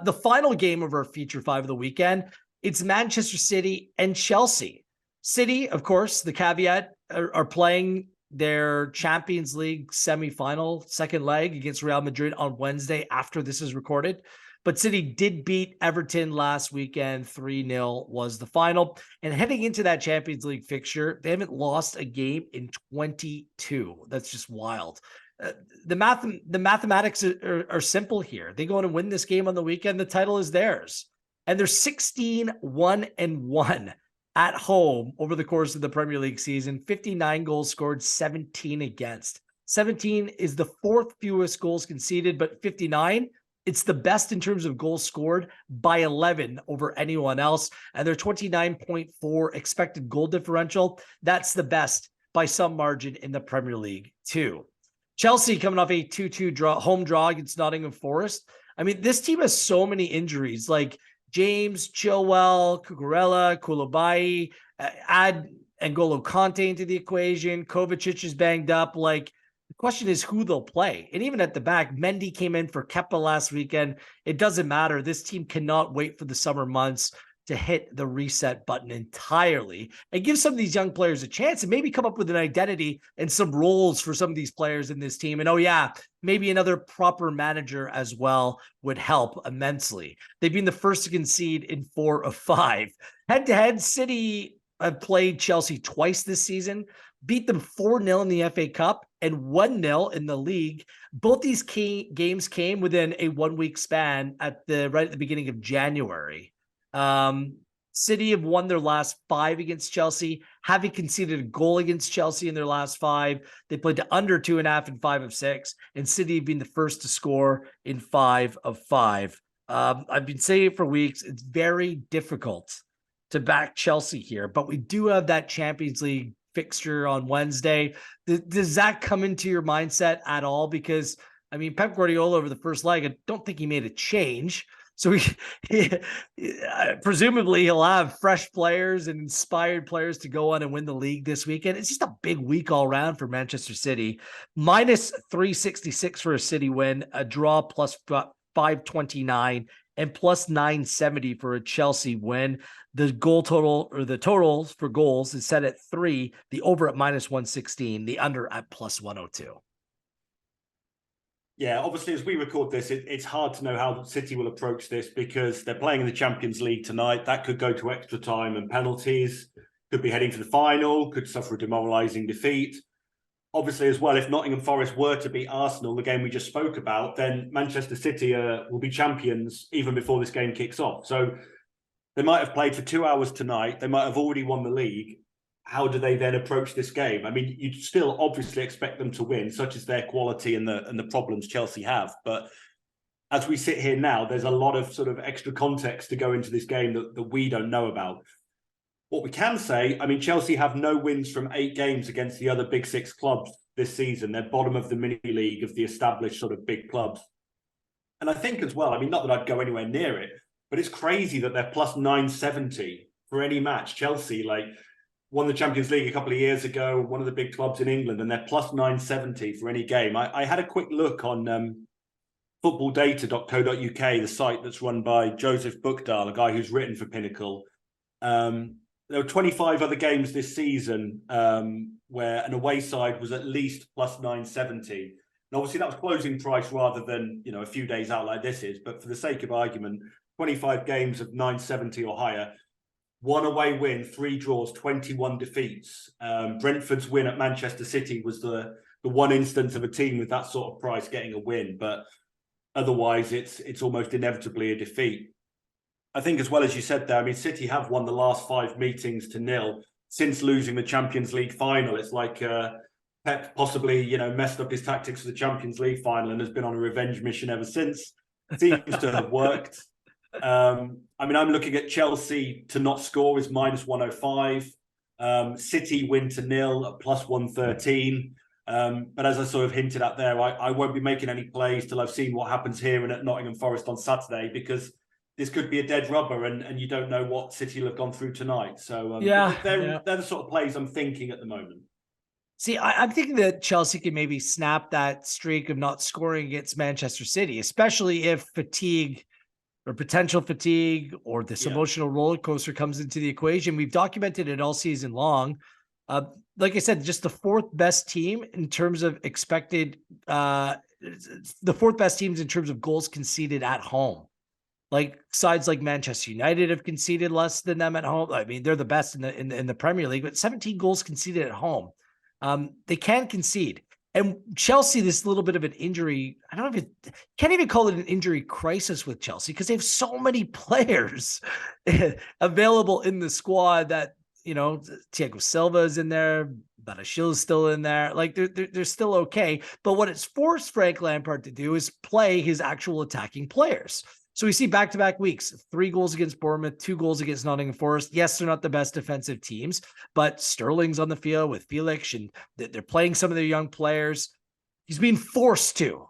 The final game of our feature 5 of the weekend, it's Manchester City and Chelsea. City, of course, the caveat, are playing their Champions League semifinal second leg against Real Madrid on Wednesday after this is recorded. But City did beat Everton last weekend. 3-0 was the final. And heading into that Champions League fixture, they haven't lost a game in 22. That's just wild. The mathematics are simple here. They go on and win this game on the weekend. The title is theirs. And they're 16-1-1 at home over the course of the Premier League season. 59 goals scored, 17 against. 17 is the 4th fewest goals conceded, but 59, it's the best in terms of goals scored by 11 over anyone else. And their 29.4 expected goal differential, that's the best by some margin in the Premier League too. Chelsea coming off a 2-2 home draw against Nottingham Forest. I mean, this team has so many injuries, like James, Chilwell, Cucurella, Koulibaly, add N'Golo Kante into the equation. Kovacic is banged up. Like, the question is who they'll play. And even at the back, Mendy came in for Kepa last weekend. It doesn't matter. This team cannot wait for the summer months to hit the reset button entirely and give some of these young players a chance and maybe come up with an identity and some roles for some of these players in this team. And maybe another proper manager as well would help immensely. They've been the first to concede in 4 of 5. Head-to-head, City have played Chelsea twice this season, beat them 4-0 in the FA Cup and 1-0 in the league. Both these key games came within a 1-week span right at the beginning of January. City have won their last 5 against Chelsea, having conceded a goal against Chelsea in their last 5. They played to under 2.5 in 5 of 6, and City have been the first to score in 5 of 5. I've been saying it for weeks. It's very difficult to back Chelsea here, but we do have that Champions League fixture on Wednesday. Does that come into your mindset at all? Because I mean, Pep Guardiola over the first leg, I don't think he made a change. So presumably he'll have fresh players and inspired players to go on and win the league this weekend. It's just a big week all around for Manchester City. Minus 366 for a City win, a draw plus 529, and plus 970 for a Chelsea win. The goal total, or the totals for goals, is set at 3, the over at minus 116, the under at plus 102. Yeah, obviously, as we record this, it's hard to know how City will approach this because they're playing in the Champions League tonight. That could go to extra time and penalties, could be heading to the final, could suffer a demoralising defeat. Obviously, as well, if Nottingham Forest were to beat Arsenal, the game we just spoke about, then Manchester City will be champions even before this game kicks off. So they might have played for 2 hours tonight. They might have already won the league. How do they then approach this game? I mean, you'd still obviously expect them to win, such as their quality and the problems Chelsea have. But as we sit here now, there's a lot of sort of extra context to go into this game that we don't know about. What we can say, I mean, Chelsea have no wins from 8 games against the other big 6 clubs this season. They're bottom of the mini league of the established sort of big clubs. And I think as well, I mean, not that I'd go anywhere near it, but it's crazy that they're plus 970 for any match. Chelsea, like, won the Champions League a couple of years ago, one of the big clubs in England, and they're plus 970 for any game. I had a quick look on footballdata.co.uk, the site that's run by Joseph Buchdahl, a guy who's written for Pinnacle. There were 25 other games this season where an away side was at least plus 970. And obviously that was closing price rather than, a few days out like this is. But for the sake of argument, 25 games of 970 or higher. 1 away win, 3 draws, 21 defeats. Brentford's win at Manchester City was the one instance of a team with that sort of price getting a win, but otherwise it's almost inevitably a defeat. I think, as well as you said there, I mean, City have won the last 5 meetings to 0 since losing the Champions League final. It's like Pep possibly, messed up his tactics for the Champions League final and has been on a revenge mission ever since. Seems to have worked. I mean, I'm looking at Chelsea to not score is minus 105. City win to 0 at plus 113. But as I sort of hinted at there, I won't be making any plays till I've seen what happens here and at Nottingham Forest on Saturday, because this could be a dead rubber and you don't know what City will have gone through tonight. So they're the sort of plays I'm thinking at the moment. See, I'm thinking that Chelsea can maybe snap that streak of not scoring against Manchester City, especially if fatigue or potential fatigue or this emotional roller coaster comes into the equation. We've documented it all season long. Like I said, just the 4th best team in terms of expected, the 4th best teams in terms of goals conceded at home. Like sides like Manchester United have conceded less than them at home. I mean, they're the best in the Premier League, but 17 goals conceded at home. They can concede. And Chelsea, this little bit of an injury, I don't know if can't even call it an injury crisis with Chelsea, because they have so many players available in the squad that, Thiago Silva is in there, Badiashile is still in there. Like they're still okay. But what it's forced Frank Lampard to do is play his actual attacking players. So we see back-to-back weeks, 3 goals against Bournemouth, 2 goals against Nottingham Forest. Yes, they're not the best defensive teams, but Sterling's on the field with Felix, and they're playing some of their young players. He's being forced to.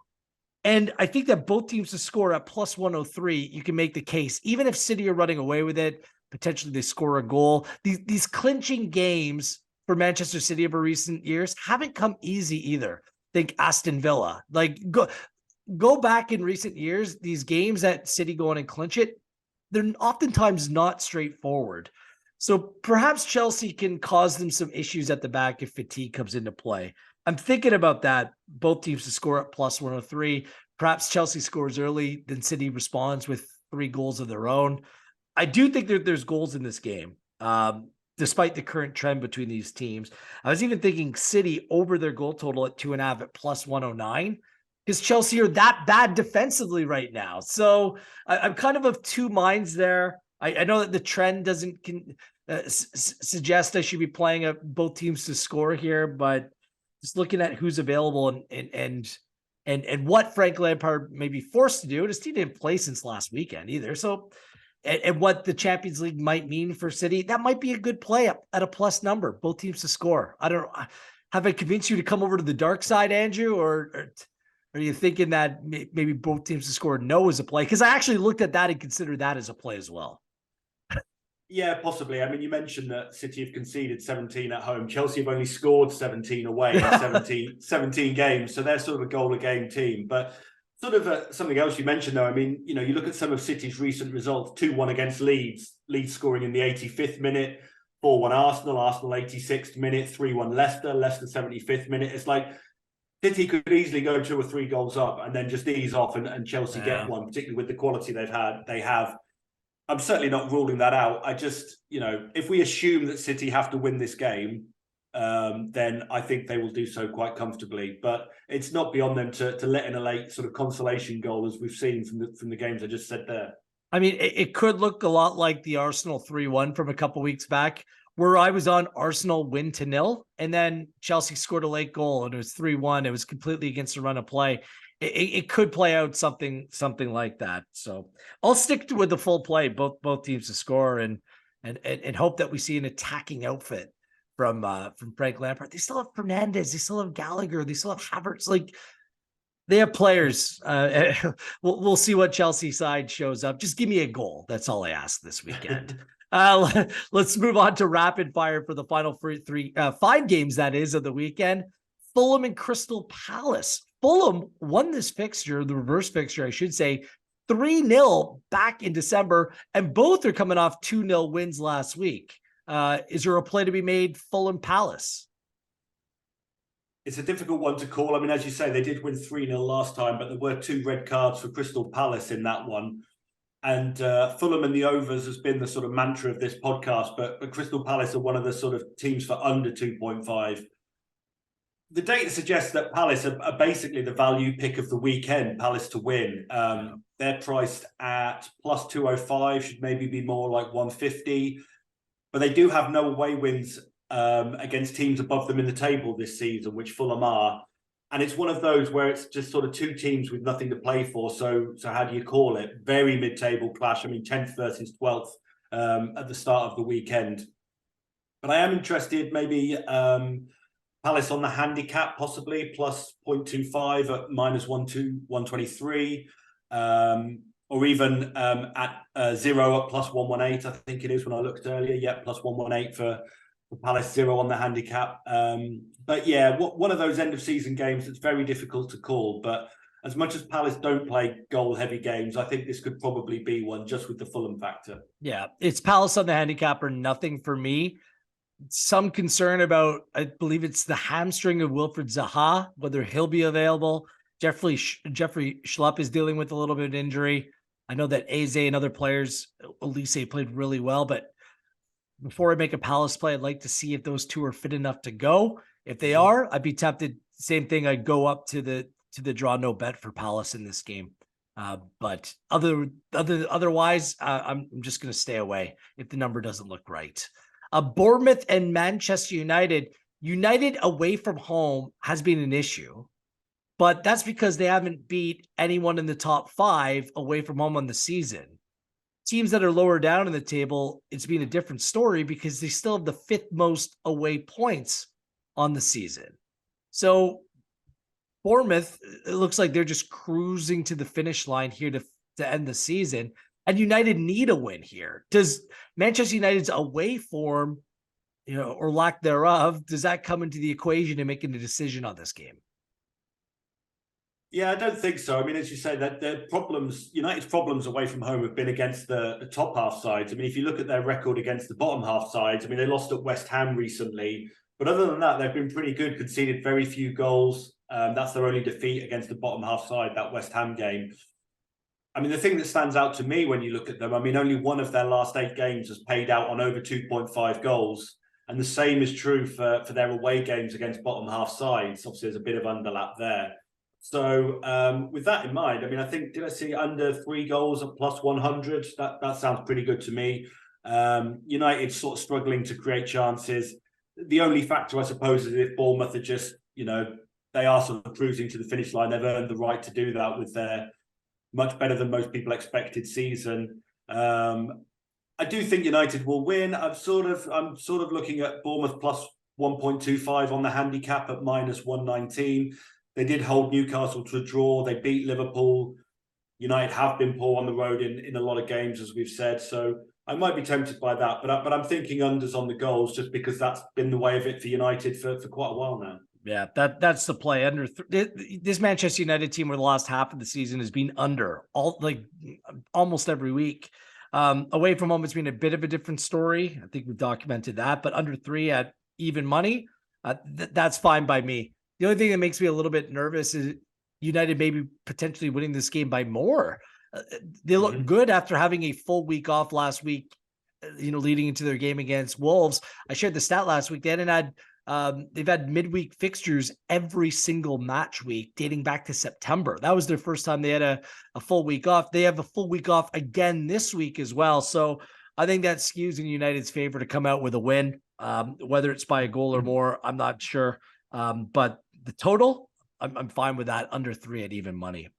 And I think that both teams to score at plus 103, you can make the case. Even if City are running away with it, potentially they score a goal. These clinching games for Manchester City over recent years haven't come easy either. Think Aston Villa. Go back in recent years, these games that City go on and clinch it, they're oftentimes not straightforward. So perhaps Chelsea can cause them some issues at the back if fatigue comes into play. I'm thinking about that. Both teams to score at plus 103. Perhaps Chelsea scores early, then City responds with 3 goals of their own. I do think that there's goals in this game, despite the current trend between these teams. I was even thinking City over their goal total at 2.5 at plus 109. Because Chelsea are that bad defensively right now. So I'm kind of 2 minds there. I know that the trend doesn't suggest I should be playing both teams to score here, but just looking at who's available and what Frank Lampard may be forced to do. His team didn't play since last weekend either. So and what the Champions League might mean for City, that might be a good play up at a plus number, both teams to score. I don't know. Have I convinced you to come over to the dark side, Andrew, or are you thinking that maybe both teams to score no is a play? Because I actually looked at that and considered that as a play as well. Yeah, possibly. I mean, you mentioned that City have conceded 17 at home. Chelsea have only scored 17 away in 17 games. So they're sort of a goal a game team. But sort of something else you mentioned, though. I mean, you look at some of City's recent results, 2-1 against Leeds scoring in the 85th minute, 4-1 Arsenal 86th minute, 3-1 Leicester 75th minute. It's like City could easily go 2 or 3 goals up and then just ease off and Chelsea get one, particularly with the quality they have. I'm certainly not ruling that out. I just, if we assume that City have to win this game, then I think they will do so quite comfortably. But it's not beyond them to let in a late sort of consolation goal, as we've seen from the games I just said there. I mean, it could look a lot like the Arsenal 3-1 from a couple weeks back, where I was on Arsenal win to 0, and then Chelsea scored a late goal, and it was 3-1. It was completely against the run of play. It could play out something like that. So I'll stick with the full play, both teams to score, and hope that we see an attacking outfit from Frank Lampard. They still have Fernandes, they still have Gallagher, they still have Havertz. Like, they have players. We'll see what Chelsea side shows up. Just give me a goal. That's all I ask this weekend. Let's move on to rapid fire for the final 5 games that is of the weekend. Fulham and Crystal Palace. Fulham won this fixture, the reverse fixture, I should say, 3-0 back in December, and both are coming off 2-0 wins last week. Is there a play to be made, Fulham Palace? It's a difficult one to call. I mean, as you say, they did win 3-0 last time, but there were 2 red cards for Crystal Palace in that one. And Fulham and the overs has been the sort of mantra of this podcast, but Crystal Palace are one of the sort of teams for under 2.5. The data suggests that Palace are basically the value pick of the weekend, Palace to win. They're priced at plus 205, should maybe be more like 150. But they do have no away wins against teams above them in the table this season, which Fulham are. And it's one of those where it's just sort of 2 teams with nothing to play for. So how do you call it? Very mid-table clash. I mean, 10th versus 12th at the start of the weekend. But I am interested, maybe Palace on the handicap, possibly plus 0.25 at minus 123, or even at 0 at plus 118, I think it is when I looked earlier. Yeah, plus 118 for Palace, 0 on the handicap. But yeah, one of those end of season games that's very difficult to call. But as much as Palace don't play goal heavy games, I think this could probably be one just with the Fulham factor. Yeah, it's Palace on the handicap or nothing for me. Some concern about, I believe it's the hamstring of Wilfried Zaha, whether he'll be available. Jeffrey Schlupp is dealing with a little bit of injury. I know that Eze and other players, Elise played really well, but before I make a Palace play, I'd like to see if those 2 are fit enough to go. If they are, I'd be tempted. Same thing. I'd go up to the draw no bet for Palace in this game. But otherwise, I'm just going to stay away if the number doesn't look right. Bournemouth and Manchester United. United away from home has been an issue, but that's because they haven't beat anyone in the top 5 away from home on the season. Teams that are lower down in the table, it's been a different story because they still have the 5th most away points on the season. So Bournemouth, it looks like they're just cruising to the finish line here to end the season. And United need a win here. Does Manchester United's away form, or lack thereof, does that come into the equation in making a decision on this game? Yeah, I don't think so. I mean, as you say, that their problems, United's problems away from home have been against the top half sides. I mean, if you look at their record against the bottom half sides, I mean, they lost at West Ham recently. But other than that, they've been pretty good, conceded very few goals. That's their only defeat against the bottom half side, that West Ham game. I mean, the thing that stands out to me when you look at them, I mean, only one of their last 8 games has paid out on over 2.5 goals. And the same is true for their away games against bottom half sides. Obviously, there's a bit of underlap there. So with that in mind, I mean, I think, did I see under 3 goals at plus 100? That sounds pretty good to me. United sort of struggling to create chances. The only factor, I suppose, is if Bournemouth are just, they are sort of cruising to the finish line. They've earned the right to do that with their much better than most people expected season. I do think United will win. I'm sort of looking at Bournemouth plus 1.25 on the handicap at minus 119. They did hold Newcastle to a draw. They beat Liverpool. United have been poor on the road in a lot of games, as we've said. So I might be tempted by that, but I'm thinking unders on the goals just because that's been the way of it for United for quite a while now. Yeah, that's the play. Under this Manchester United team, where the last half of the season has been under almost every week. Away from home, it's been a bit of a different story. I think we've documented that, but under 3 at even money, that's fine by me. The only thing that makes me a little bit nervous is United maybe potentially winning this game by more. They look good after having a full week off last week, leading into their game against Wolves. I shared the stat last week. They've had midweek fixtures every single match week dating back to September. That was their first time they had a full week off. They have a full week off again this week as well. So I think that skews in United's favor to come out with a win. Whether it's by a goal or more, I'm not sure. But the total, I'm fine with that, under 3 at even money.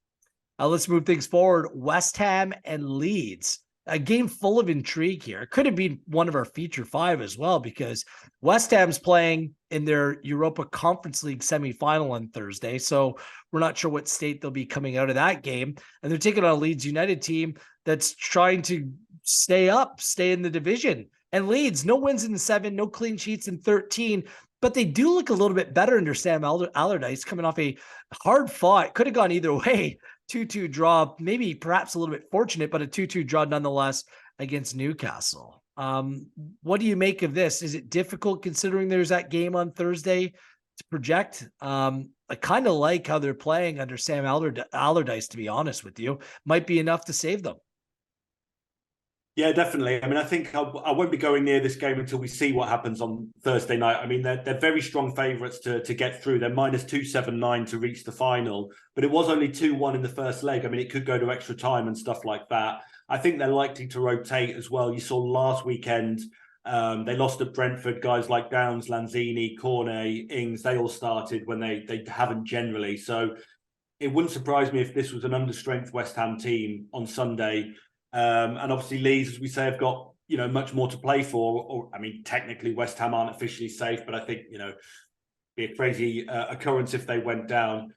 Let's move things forward. West Ham and Leeds. A game full of intrigue here. It could have been one of our feature 5 as well, because West Ham's playing in their Europa Conference League semifinal on Thursday. So we're not sure what state they'll be coming out of that game. And they're taking on a Leeds United team that's trying to stay in the division. And Leeds, no wins in 7, no clean sheets in 13, but they do look a little bit better under Sam Allardyce, coming off a hard fought. Could have gone either way. 2-2 draw, maybe perhaps a little bit fortunate, but a 2-2 draw nonetheless against Newcastle. What do you make of this? Is it difficult considering there's that game on Thursday to project? I kind of like how they're playing under Sam Allardyce, to be honest with you. Might be enough to save them. Yeah, definitely. I mean, I think I won't be going near this game until we see what happens on Thursday night. I mean, they're very strong favourites to get through. They're minus 279 to reach the final, but it was only 2-1 in the first leg. I mean, it could go to extra time and stuff like that. I think they're likely to rotate as well. You saw last weekend, they lost at Brentford. Guys like Downs, Lanzini, Cornet, Ings, they all started when they haven't generally. So it wouldn't surprise me if this was an understrength West Ham team on Sunday. And obviously Leeds, as we say, have got, much more to play for. Or, I mean, technically West Ham aren't officially safe, but I think, it'd be a crazy occurrence if they went down.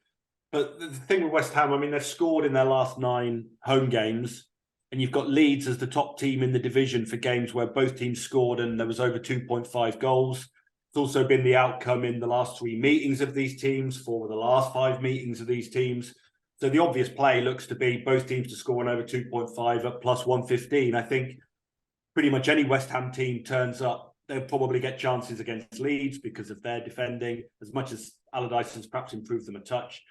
But the thing with West Ham, I mean, they've scored in their last 9 home games, and you've got Leeds as the top team in the division for games where both teams scored and there was over 2.5 goals. It's also been the outcome in the last 3 meetings of these teams, 4 of the last 5 meetings of these teams. So the obvious play looks to be both teams to score on over 2.5 at plus 115. I think pretty much any West Ham team turns up, they'll probably get chances against Leeds because of their defending, as much as Allardyce has perhaps improved them a touch.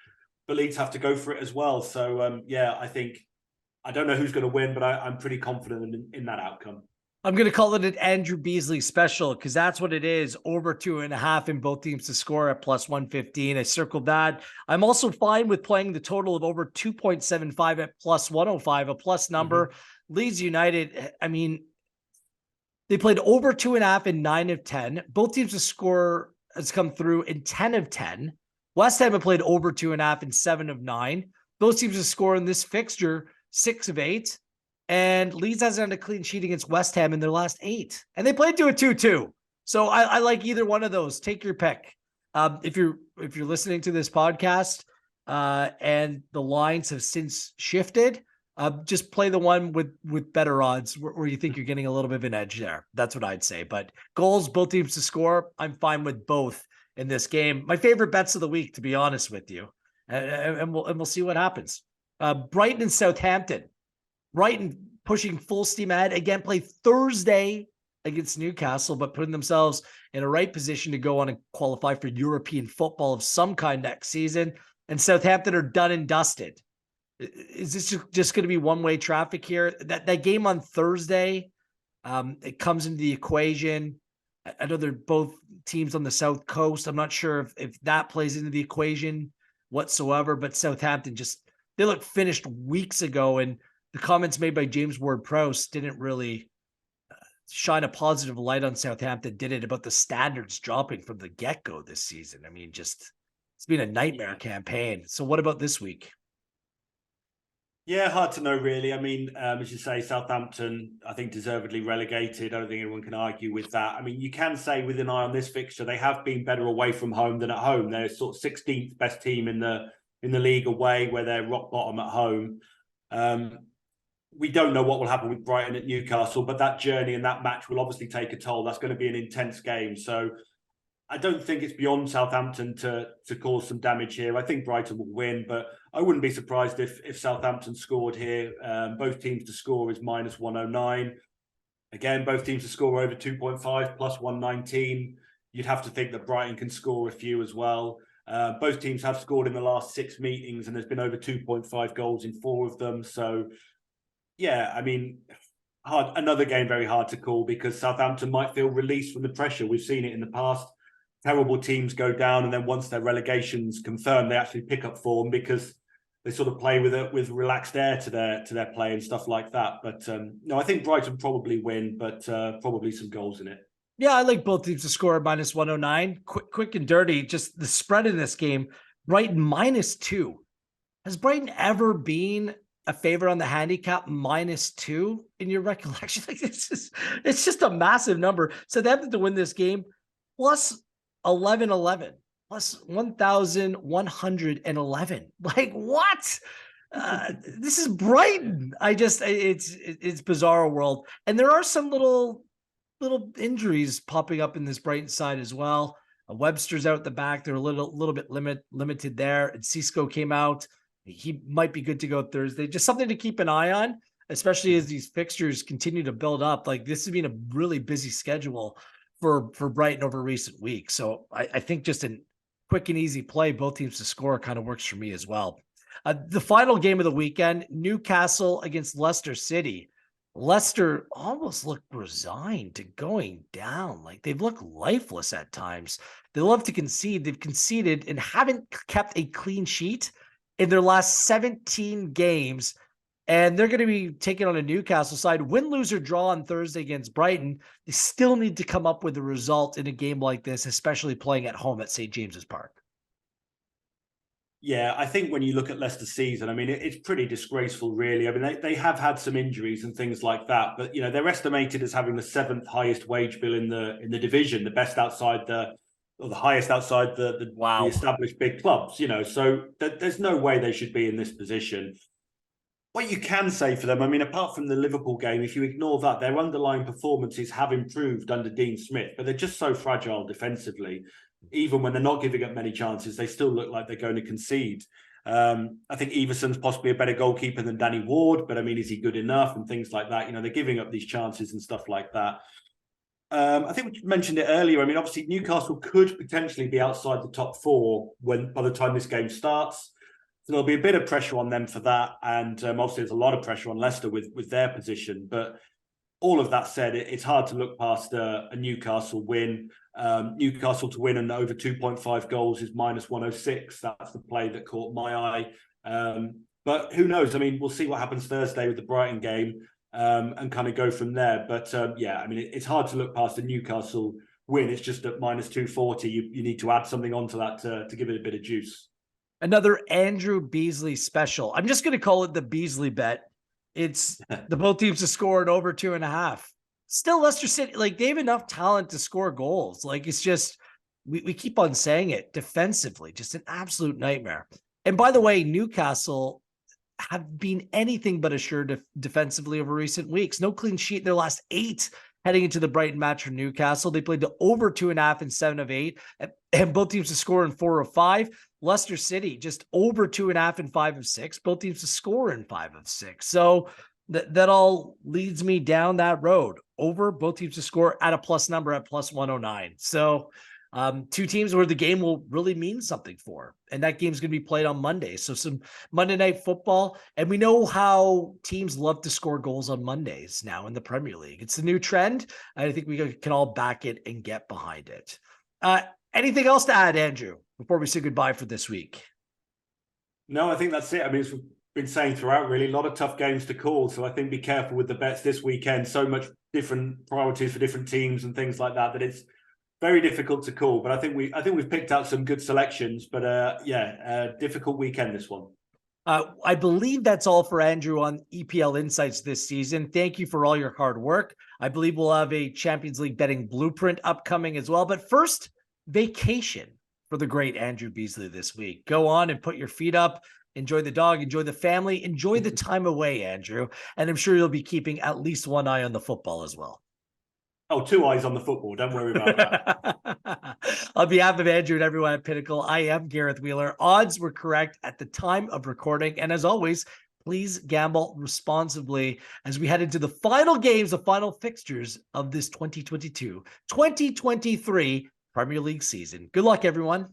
But Leeds have to go for it as well. So, I don't know who's going to win, but I'm pretty confident in that outcome. I'm going to call it an Andrew Beasley special because that's what it is. Over 2.5 in both teams to score at plus 115. I circled that. I'm also fine with playing the total of over 2.75 at plus 105, a plus number. Leeds United, I mean, they played over 2.5 in 9 of 10. Both teams to score has come through in 10 of 10. West Ham have played over 2.5 in 7 of 9. Those teams to score in this fixture 6 of 8. And Leeds hasn't had a clean sheet against West Ham in their last 8. And they played to a 2-2. So I like either one of those. Take your pick. If you're listening to this podcast and the lines have since shifted, just play the one with better odds where you think you're getting a little bit of an edge there. That's what I'd say. But goals, both teams to score, I'm fine with both in this game. My favorite bets of the week, to be honest with you. And we'll see what happens. Brighton and Southampton. Brighton pushing full steam ahead. Again, play Thursday against Newcastle, but putting themselves in a right position to go on and qualify for European football of some kind next season. And Southampton are done and dusted. Is this just going to be one-way traffic here? That game on Thursday, it comes into the equation. I know they're both teams on the South Coast. I'm not sure if that plays into the equation whatsoever, but Southampton they looked finished weeks ago, and the comments made by James Ward-Prowse didn't really shine a positive light on Southampton, did it, about the standards dropping from the get-go this season. I mean, it's been a nightmare campaign. So what about this week? Yeah, hard to know, really. I mean, as you say, Southampton, I think, deservedly relegated. I don't think anyone can argue with that. I mean, you can say with an eye on this fixture, they have been better away from home than at home. They're sort of 16th best team in the league away, where they're rock bottom at home. Um, we don't know what will happen with Brighton at Newcastle, but that journey and that match will obviously take a toll. That's going to be an intense game. So I don't think it's beyond Southampton to cause some damage here. I think Brighton will win, but I wouldn't be surprised if Southampton scored here. Both teams to score is minus 109. Again, both teams to score over 2.5 plus 119. You'd have to think that Brighton can score a few as well. Both teams have scored in the last 6 meetings, and there's been over 2.5 goals in 4 of them. So, yeah, I mean, another game very hard to call, because Southampton might feel released from the pressure. We've seen it in the past. Terrible teams go down, and then once their relegation's confirmed, they actually pick up form because they sort of play with relaxed air to their play and stuff like that. But no, I think Brighton probably win, but probably some goals in it. Yeah, I like both teams to score at minus 109. Quick and dirty. Just the spread in this game. Brighton -2. Has Brighton ever been a favorite on the handicap -2 in your recollection? Like, it's just a massive number. So they have to win this game plus 1111 plus 1,111. Like, what? This is Brighton. It's bizarre world. And there are some little injuries popping up in this Brighton side as well. Webster's out the back. They're a little bit limited there. And Cisco came out. He might be good to go Thursday. Just something to keep an eye on, especially as these fixtures continue to build up. Like, this has been a really busy schedule for Brighton over recent weeks. So I think just a quick and easy play, both teams to score, kind of works for me as well. The final game of the weekend, Newcastle against Leicester City. Leicester almost looked resigned to going down. Like, they've looked lifeless at times. They love to concede. They've conceded and haven't kept a clean sheet in their last 17 games. And they're going to be taking on a Newcastle side. Win, lose, or draw on Thursday against Brighton. They still need to come up with a result in a game like this, especially playing at home at St. James's Park. Yeah, I think when you look at Leicester's season, I mean, it's pretty disgraceful, really. I mean, they have had some injuries and things like that, but they're estimated as having the 7th highest wage bill in the division, the best outside the highest outside the established big clubs. So there's no way they should be in this position. What you can say for them, I mean, apart from the Liverpool game, if you ignore that, their underlying performances have improved under Dean Smith, but they're just so fragile defensively. Even when they're not giving up many chances, they still look like they're going to concede. I think Everson's possibly a better goalkeeper than Danny Ward, but I mean, is he good enough and things like that? They're giving up these chances and stuff like that. I think we mentioned it earlier. I mean, obviously, Newcastle could potentially be outside the top 4 by the time this game starts. So there'll be a bit of pressure on them for that. And obviously, there's a lot of pressure on Leicester with their position. But all of that said, it's hard to look past a Newcastle win. Newcastle to win and over 2.5 goals is minus 106. That's the play that caught my eye. But who knows? I mean, we'll see what happens Thursday with the Brighton game and kind of go from there. But yeah, I mean, it's hard to look past a Newcastle win. It's just at minus 240. You need to add something onto that to give it a bit of juice. Another Andrew Beasley special. I'm just going to call it the Beasley bet. It's the both teams to score at over 2.5. Still, Leicester City, like, they have enough talent to score goals. Like, it's just, we keep on saying it, defensively, just an absolute nightmare. And by the way, Newcastle have been anything but assured defensively over recent weeks. No clean sheet in their last 8 heading into the Brighton match for Newcastle. They played to over 2.5 in 7 of 8, and both teams to score in 4 of 5. Leicester City just over 2.5 in 5 of 6. Both teams to score in 5 of 6. So that all leads me down that road. Over, both teams to score at a plus number at plus 109. So 2 teams where the game will really mean something for. And that game's going to be played on Monday. So some Monday Night Football. And we know how teams love to score goals on Mondays now in the Premier League. It's the new trend. I think we can all back it and get behind it. Anything else to add, Andrew, before we say goodbye for this week? No, I think that's it. I mean, as we've been saying throughout, really, a lot of tough games to call. So I think be careful with the bets this weekend. So much different priorities for different teams and things like that it's very difficult to call. But I think we've picked out some good selections. But difficult weekend, this one. I believe that's all for Andrew on EPL Insights this season. Thank you for all your hard work. I believe we'll have a Champions League betting blueprint upcoming as well. But first, vacation for the great Andrew Beasley this week. Go on and put your feet up. Enjoy the dog, enjoy the family, enjoy the time away, Andrew. And I'm sure you'll be keeping at least one eye on the football as well. Oh, 2 eyes on the football. Don't worry about that. On behalf of Andrew and everyone at Pinnacle, I am Gareth Wheeler. Odds were correct at the time of recording. And as always, please gamble responsibly as we head into the final games, the final fixtures of this 2022-2023 Premier League season. Good luck, everyone.